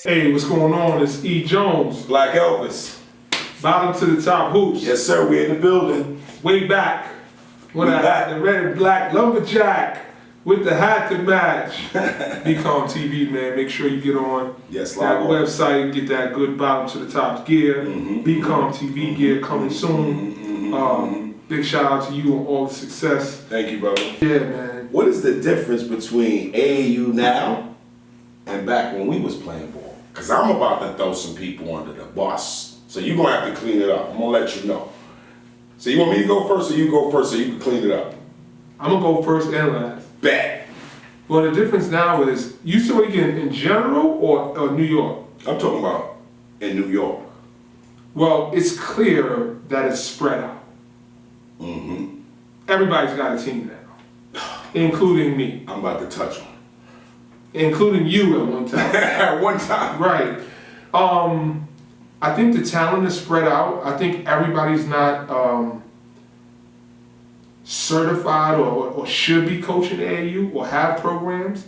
Hey, what's going on? It's E. Jones. Black Elvis. Bottom to the top hoops. Yes, sir. We're in the building. Way back. When I had the red and black lumberjack with the hat to match. BCOM TV, man. Make sure you get on that website, get that good bottom to the top gear. BCOM TV gear coming soon. Big shout out to you on all the success. Thank you, brother. Yeah, man. What is the difference between AAU now and back when we was playing ball? Because I'm about to throw some people under the bus. So you're going to have to clean it up. I'm going to let you know. So you want me to go first or you go first so you can clean it up? I'm going to go first and last. Bet. Well, the difference now is, you speaking in general or New York? I'm talking about in New York. Well, it's clear that it's spread out. Everybody's got a team now, including me. I'm about to touch on. Including you at one time. At one time. Right. I think the talent is spread out. I think everybody's not certified or should be coaching AAU or have programs.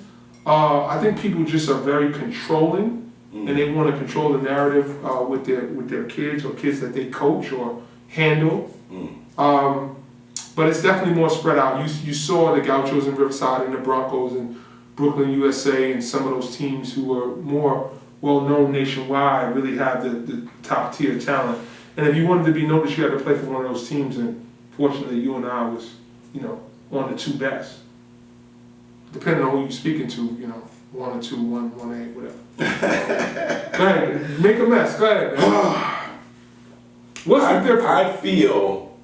I think people just are very controlling, and they want to control the narrative with their kids or kids that they coach or handle. But it's definitely more spread out. You saw the Gauchos in Riverside and the Broncos and Brooklyn, USA, and some of those teams who were more well-known nationwide really have the top-tier talent. And if you wanted to be noticed, you had to play for one of those teams, and fortunately you and I was, one of the two best. Depending on who you're speaking to, 1 or 2, 1, 1A, whatever. Go ahead, make a mess, go ahead, man. What's the difference? I feel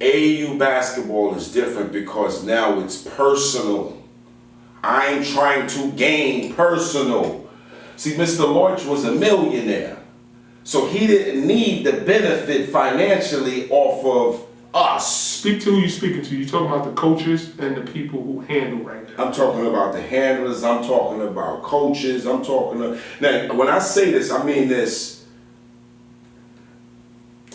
AAU basketball is different because now it's personal. I'm trying to gain personal. See, Mr. Lorch was a millionaire, so he didn't need the benefit financially off of us. Speak to who you're speaking to. You're talking about the coaches and the people who handle right now. I'm talking about the handlers, I'm talking about coaches, I'm talking about... Now, when I say this, I mean this.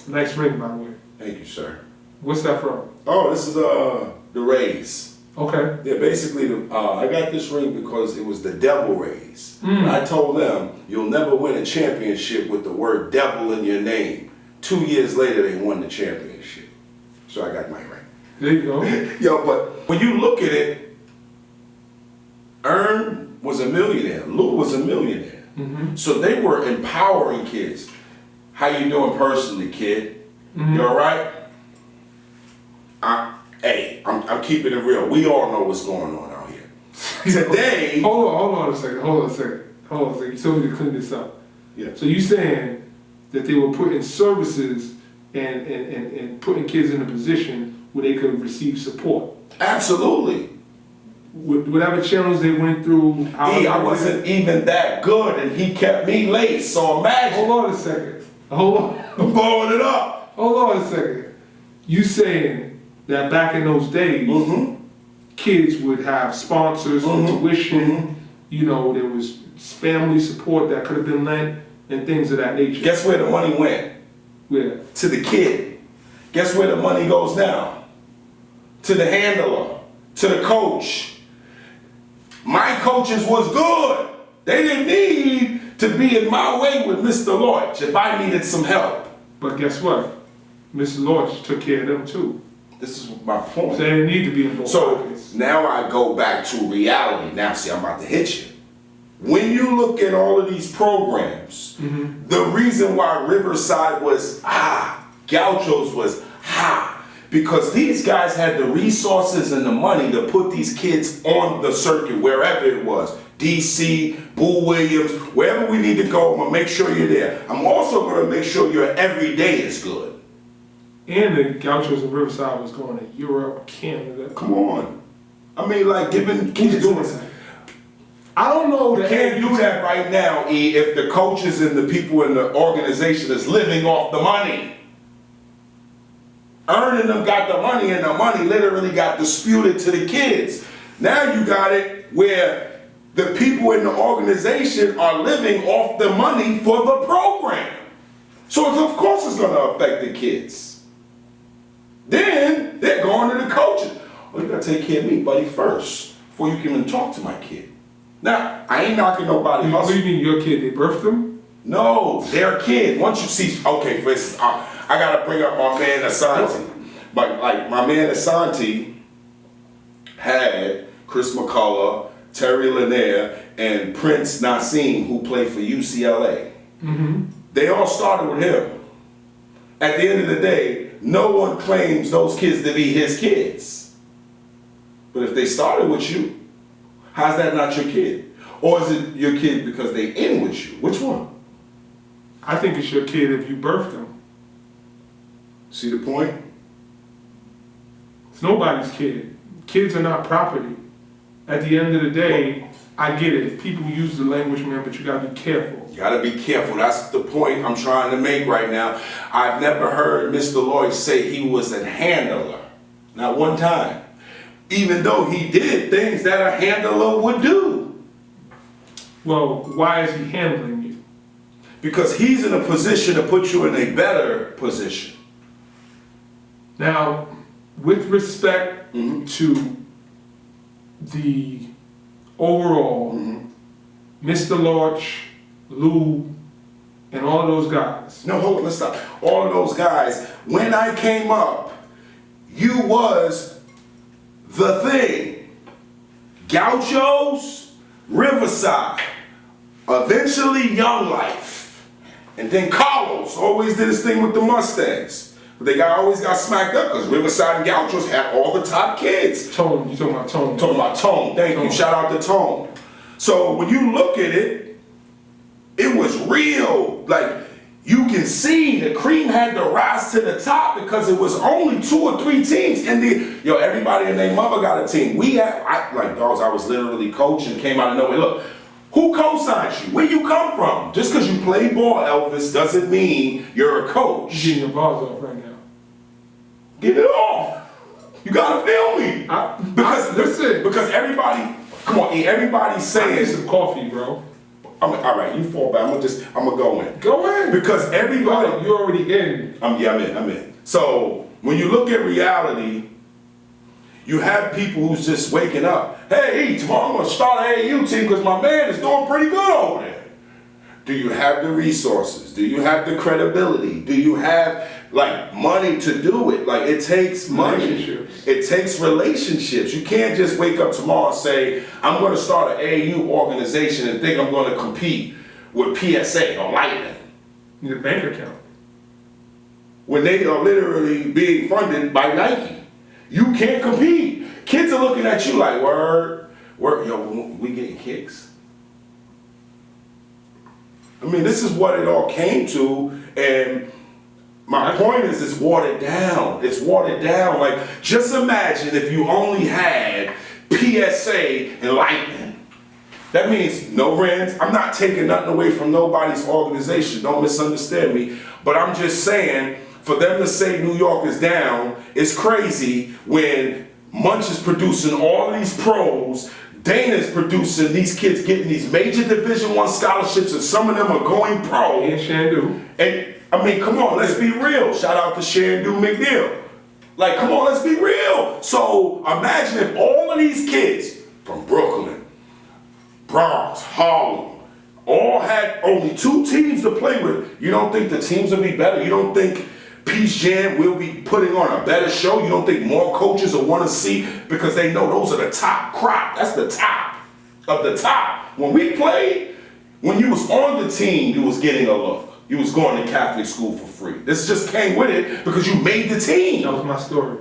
Nice ring, by the way. Thank you, sir. What's that from? Oh, this is the Rays. Okay. Yeah, basically, I got this ring because it was the Devil Rays. I told them, you'll never win a championship with the word devil in your name. 2 years later, they won the championship. So I got my ring. There you go. Yo, but when you look at it, Ern was a millionaire. Lou was a millionaire. So they were empowering kids. How you doing personally, kid? You all right? Hey, I'm keeping it real. We all know what's going on out here. Today... Hold on a second. You told me to clean this up. Yeah. So you saying that they were putting services and putting kids in a position where they could receive support? Absolutely. Whatever channels they went through... I wasn't even that good, and he kept me late, so imagine. Hold on a second. Hold on. I'm blowing it up. Hold on a second. You saying that back in those days, kids would have sponsors for tuition, there was family support that could have been lent, and things of that nature. Guess where the money went? Where? To the kid. Guess where the money goes now? To the handler, to the coach. My coaches was good. They didn't need to be in my way with Mr. Lorch if I needed some help. But guess what? Mr. Lorch took care of them too. This is my point. So they didn't need to be involved. So now I go back to reality. Now see, I'm about to hit you. When you look at all of these programs, the reason why Riverside was Gauchos was because these guys had the resources and the money to put these kids on the circuit, wherever it was. DC, Boo Williams, wherever we need to go, I'm gonna make sure you're there. I'm also gonna make sure your every day is good. And the Gauchos in Riverside was going to Europe, Canada. Come on. I mean, like, giving kids... I don't know that... Can't do that right now, E, if the coaches and the people in the organization is living off the money. Earning them got the money, and the money literally got disputed to the kids. Now you got it where the people in the organization are living off the money for the program. So of course it's going to affect the kids. Then they're going to the coaches. Oh, you got to take care of me, buddy, first, before you can even talk to my kid. Now, I ain't knocking nobody What do hustle. you mean your kid, they birthed them? No, they're a kid. Once you see, okay, for instance, I gotta bring up my man Asante. Like my man Asante had Chris McCullough, Terry Lanier, and Prince Nassim, who played for UCLA. They all started with him. At the end of the day, no one claims those kids to be his kids. But if they started with you, how's that not your kid? Or is it your kid because they in with you? Which one? I think it's your kid if you birthed them. See the point? It's nobody's kid. Kids are not property. At the end of the day, I get it. People use the language, man, but you gotta be careful. You gotta be careful. That's the point I'm trying to make right now. I've never heard Mr. Lloyd say he was a handler. Not one time. Even though he did things that a handler would do. Well, why is he handling you? Because he's in a position to put you in a better position. Now, with respect to the overall, Mr. Lorch, Lou, and all of those guys. No, hold on, let's stop. All of those guys, when I came up, you was the thing. Gauchos, Riverside, eventually Young Life, and then Carlos always did his thing with the Mustangs. But they always got smacked up because Riverside and Gauchos had all the top kids. Tone, you talking about Tone? I'm talking about Tone. Thank you. Shout out to Tone. So when you look at it, it was real. Like you can see the cream had to rise to the top because it was only 2 or 3 teams. And everybody and their mother got a team. I was literally coaching, came out of nowhere. Look, who co-signed you? Where you come from? Just because you play ball, Elvis, doesn't mean you're a coach. You're getting your balls off right now. Get it off. You gotta feel me. Because everybody, come on, everybody's saying. I need some coffee, bro. All right, you fall back. I'm gonna go in. Go in. Because everybody. You're already in. I'm in. So when you look at reality, you have people who's just waking up. Hey, tomorrow I'm gonna start an AAU team because my man is doing pretty good over there. Do you have the resources? Do you have the credibility? Do you have money to do it? It takes money. It takes relationships. You can't just wake up tomorrow and say, I'm going to start an AAU organization and think I'm going to compete with PSA or Lightning. You need a bank account. When they are literally being funded by Nike. You can't compete. Kids are looking at you like, word, we getting kicks. I mean, this is what it all came to, and my point is it's watered down. It's watered down. Just imagine if you only had PSA and Lightning. That means no Reds. I'm not taking nothing away from nobody's organization. Don't misunderstand me. But I'm just saying, for them to say New York is down, is crazy when Munch is producing all of these pros. Dana's producing these kids getting these major Division I scholarships, and some of them are going pro. And Shandu. And I mean, come on, let's be real. Shout out to Shandu McNeil. Come on, let's be real. So imagine if all of these kids from Brooklyn, Bronx, Harlem, all had only 2 teams to play with. You don't think the teams will be better? You don't think Peace Jam will be putting on a better show? You don't think more coaches will want to see because they know those are the top crop? That's the top of the top. When we played, when you was on the team, you was getting a look. You was going to Catholic school for free. This just came with it because you made the team. That was my story.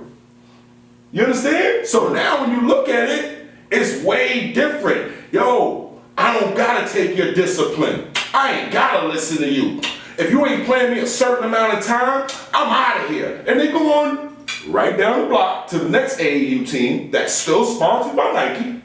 You understand? So now when you look at it, it's way different. Yo, I don't gotta take your discipline. I ain't gotta listen to you. If you ain't playing me a certain amount of time, I'm out of here. And they go on right down the block to the next AAU team that's still sponsored by Nike.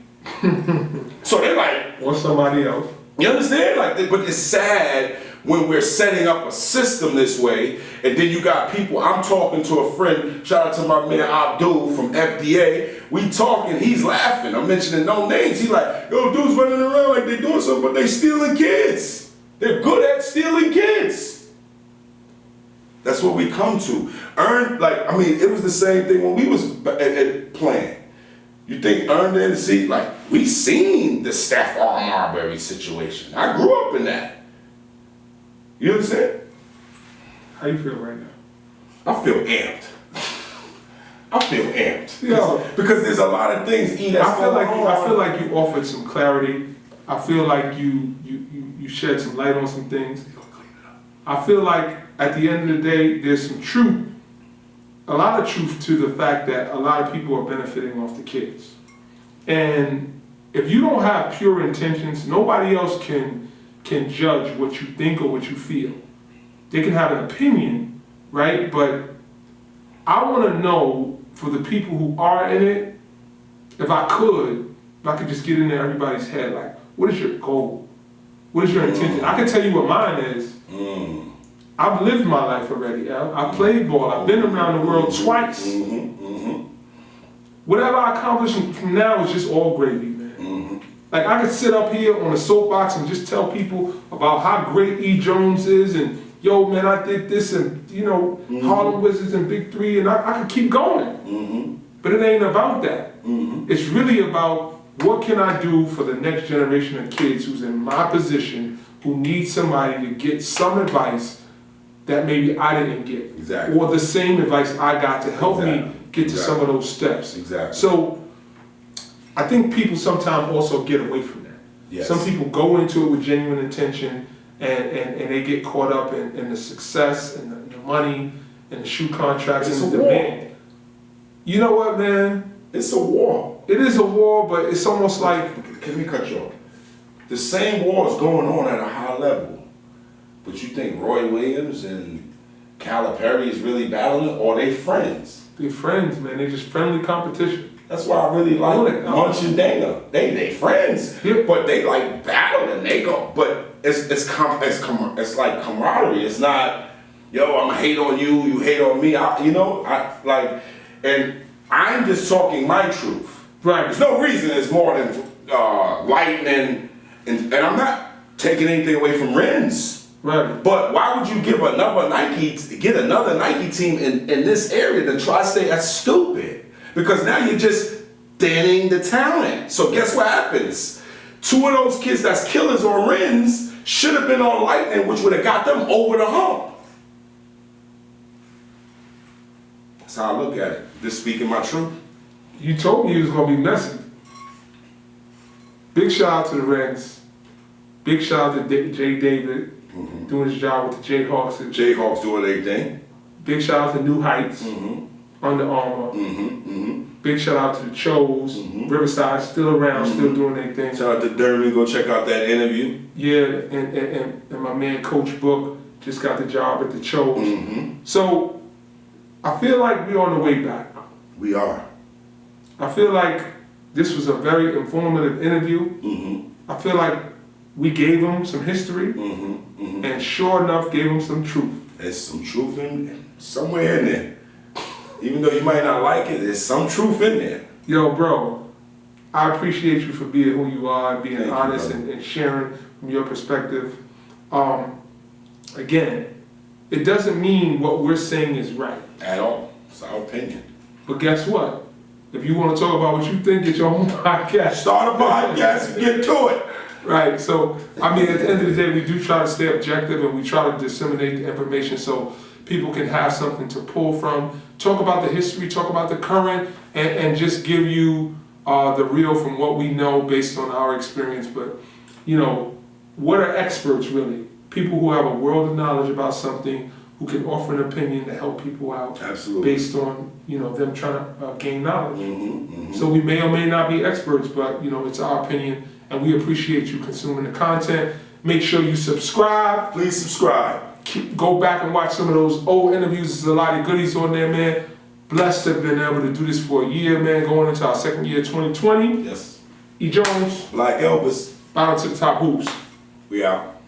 So they're like, or somebody else. You understand? But it's sad when we're setting up a system this way, and then you got people. I'm talking to a friend, shout out to my man Abdul from FDA. We talking, he's laughing. I'm mentioning no names. He's like, yo, dudes running around like they doing something, but they stealing kids. They're good at stealing kids. That's what we come to. It was the same thing when we was playing. You think earned in the seat? Like, we seen the Steph R. Marbury situation. I grew up in that. You understand? How you feel right now? I feel amped. I feel amped. Yo. Because there's a lot of things, I feel like you offered some clarity. I feel like you shed some light on some things. I feel like at the end of the day, there's some truth, a lot of truth to the fact that a lot of people are benefiting off the kids. And if you don't have pure intentions, nobody else can judge what you think or what you feel. They can have an opinion, right? But I want to know, for the people who are in it, if I could just get into everybody's head, like, what is your goal? What is your intention? I can tell you what mine is. I've lived my life already, Al. I've played ball. I've been around the world twice. Whatever I accomplish from now is just all gravy, man. Like, I could sit up here on a soapbox and just tell people about how great E. Jones is, and yo, man, I did this, and Harlem Wizards and Big Three, and I could keep going. But it ain't about that. It's really about, what can I do for the next generation of kids who's in my position, who need somebody to get some advice that maybe I didn't get. Exactly. Or the same advice I got to help me get to some of those steps. Exactly. So I think people sometimes also get away from that. Yes. Some people go into it with genuine intention, and they get caught up in the success and the money and the shoe contracts and the demand. You know what, man? It's a war. It is a war, but it's almost like... Let me cut you off. The same war is going on at a high level. But you think Roy Williams and Calipari is really battling, or they friends? They're friends, man. They're just friendly competition. That's why I really like Munch and Dana. They friends, but they like battle and they go. But it's like camaraderie. It's not, yo, I'm gonna hate on you, you hate on me. And I'm just talking my truth. Right. There's no reason it's more than lightning, and I'm not taking anything away from Renz. Right. But why would you give another Nike team in this area, the tri-state? That's stupid. Because now you're just thinning the talent. So guess what happens? Two of those kids that's killers on Renz should have been on Lightning, which would have got them over the hump. That's how I look at it. Just speaking my truth. You told me it was going to be messy. Big shout out to the Reds. Big shout out to Jay David, doing his job with the Jayhawks. Jayhawks doing their thing. Big shout out to New Heights, Under Armour. Big shout out to the Chos, Riverside, still around, still doing their thing. Shout out to Derby, go check out that interview. Yeah, and my man Coach Book just got the job at the Chos. So I feel like we're on the way back. We are. I feel like this was a very informative interview. I feel like we gave them some history, and sure enough, gave them some truth. There's some truth in somewhere in there. Even though you might not like it, there's some truth in there. Yo, bro, I appreciate you for being who you are, being Thank honest you, and sharing from your perspective. Again, it doesn't mean what we're saying is right. At all. It's our opinion. But guess what? If you want to talk about what you think, get your own podcast. Start a podcast and get to it. Right, so, I mean, at the end of the day, we do try to stay objective and we try to disseminate the information so people can have something to pull from. Talk about the history, talk about the current, and just give you the real from what we know based on our experience. But, you know, what are experts really? People who have a world of knowledge about something, who can offer an opinion to help people out. Absolutely. Based on, you know, them trying to gain knowledge. So we may or may not be experts, but, you know, it's our opinion. And we appreciate you consuming the content. Make sure you subscribe. Please subscribe. Go back and watch some of those old interviews. There's a lot of goodies on there, man. Blessed to have been able to do this for a year, man. Going into our second year, 2020. Yes. E. Jones. Black Elvis. Bound to the top hoops. We out.